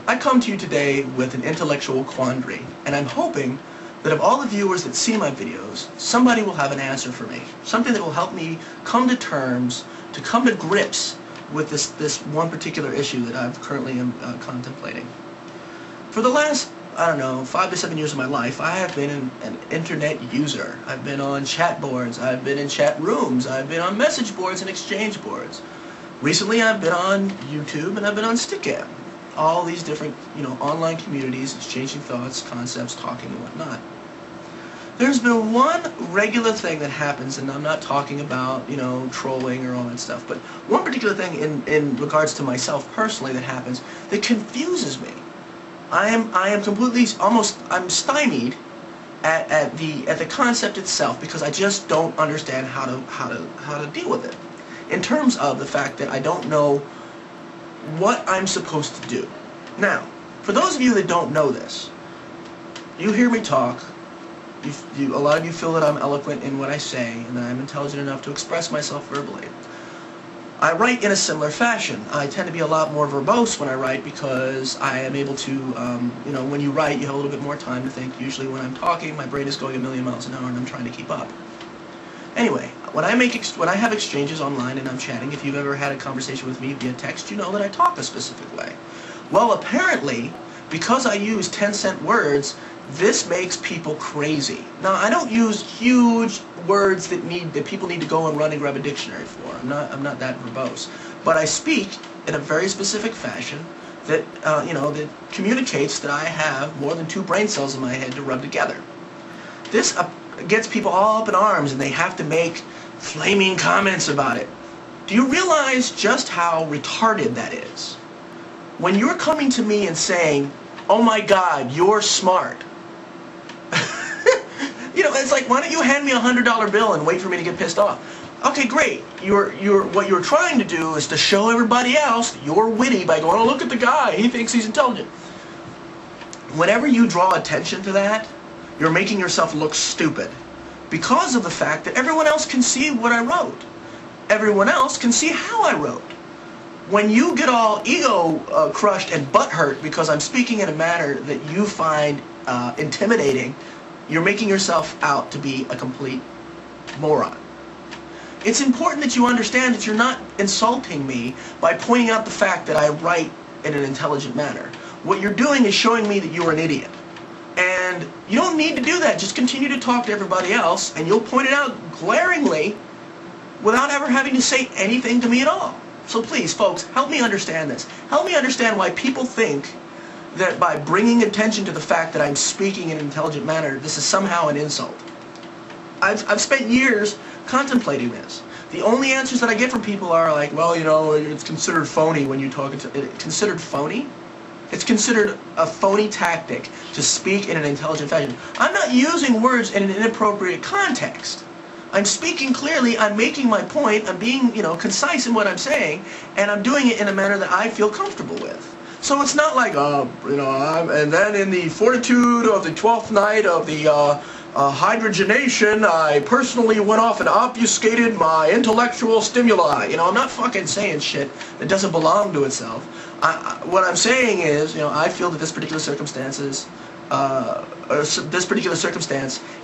I come to you today with an intellectual quandary, and I'm hoping that of all the viewers that see my videos, somebody will have an answer for me. Something that will help me come to terms, to come to grips with this one particular issue that I've currently am contemplating. For the last, I don't know, 5 to 7 years of my life, I have been an internet user. I've been on chat boards, I've been in chat rooms, I've been on message boards and exchange boards. Recently I've been on YouTube and I've been on Stickam. All these different, online communities, exchanging thoughts, concepts, talking and whatnot. There's been one regular thing that happens, and I'm not talking about, trolling or all that stuff, but one particular thing in regards to myself personally that happens that confuses me. I am completely, I'm stymied at the concept itself because I just don't understand how to deal with it. In terms of the fact that I don't know what I'm supposed to do. Now, for those of you that don't know this, you hear me talk, a lot of you feel that I'm eloquent in what I say and that I'm intelligent enough to express myself verbally. I write in a similar fashion. I tend to be a lot more verbose when I write because I am able to, when you write you have a little bit more time to think. Usually when I'm talking my brain is going a million miles an hour and I'm trying to keep up. Anyway, when I have exchanges online and I'm chatting, if you've ever had a conversation with me via text, you know that I talk a specific way. Well, apparently, because I use 10-cent words, this makes people crazy. Now, I don't use huge words that people need to go and run and grab a dictionary for. I'm not that verbose. But I speak in a very specific fashion that, that communicates that I have more than 2 brain cells in my head to rub together. This gets people all up in arms and they have to make flaming comments about it. Do you realize just how retarded that is? When you're coming to me and saying, "Oh my God, you're smart," it's like, why don't you hand me a $100 bill and wait for me to get pissed off? Okay, great. What you're trying to do is to show everybody else that you're witty by going, "Oh, look at the guy, he thinks he's intelligent." Whenever you draw attention to that, you're making yourself look stupid because of the fact that everyone else can see what I wrote. Everyone else can see how I wrote. When you get all ego crushed and butthurt because I'm speaking in a manner that you find intimidating, you're making yourself out to be a complete moron. It's important that you understand that you're not insulting me by pointing out the fact that I write in an intelligent manner. What you're doing is showing me that you're an idiot. And you don't need to do that. Just continue to talk to everybody else and you'll point it out glaringly without ever having to say anything to me at all. So please, folks, help me understand this. Help me understand why people think that by bringing attention to the fact that I'm speaking in an intelligent manner, this is somehow an insult. I've spent years contemplating this. The only answers that I get from people are like, "Well, it's considered phony when you talk." It's considered phony? It's considered a phony tactic to speak in an intelligent fashion. I'm not using words in an inappropriate context. I'm speaking clearly, I'm making my point, I'm being, concise in what I'm saying, and I'm doing it in a manner that I feel comfortable with. So it's not like, and then in the fortitude of the 12th night of the hydrogenation, I personally went off and obfuscated my intellectual stimuli. I'm not fucking saying shit that doesn't belong to itself. What I'm saying is, I feel that this particular circumstance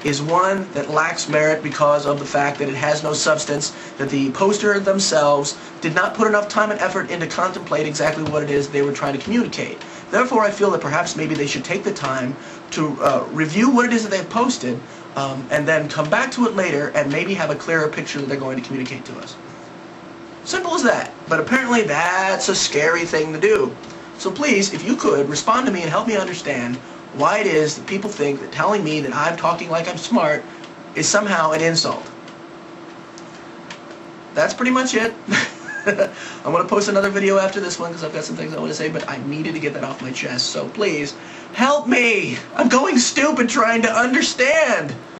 is one that lacks merit because of the fact that it has no substance, that the poster themselves did not put enough time and effort into contemplate exactly what it is they were trying to communicate. Therefore, I feel that perhaps maybe they should take the time to review what it is that they've posted and then come back to it later and maybe have a clearer picture that they're going to communicate to us. Simple as that. But apparently that's a scary thing to do. So please, if you could, respond to me and help me understand why it is that people think that telling me that I'm talking like I'm smart is somehow an insult. That's pretty much it. I'm going to post another video after this one because I've got some things I want to say, but I needed to get that off my chest. So please, help me! I'm going stupid trying to understand!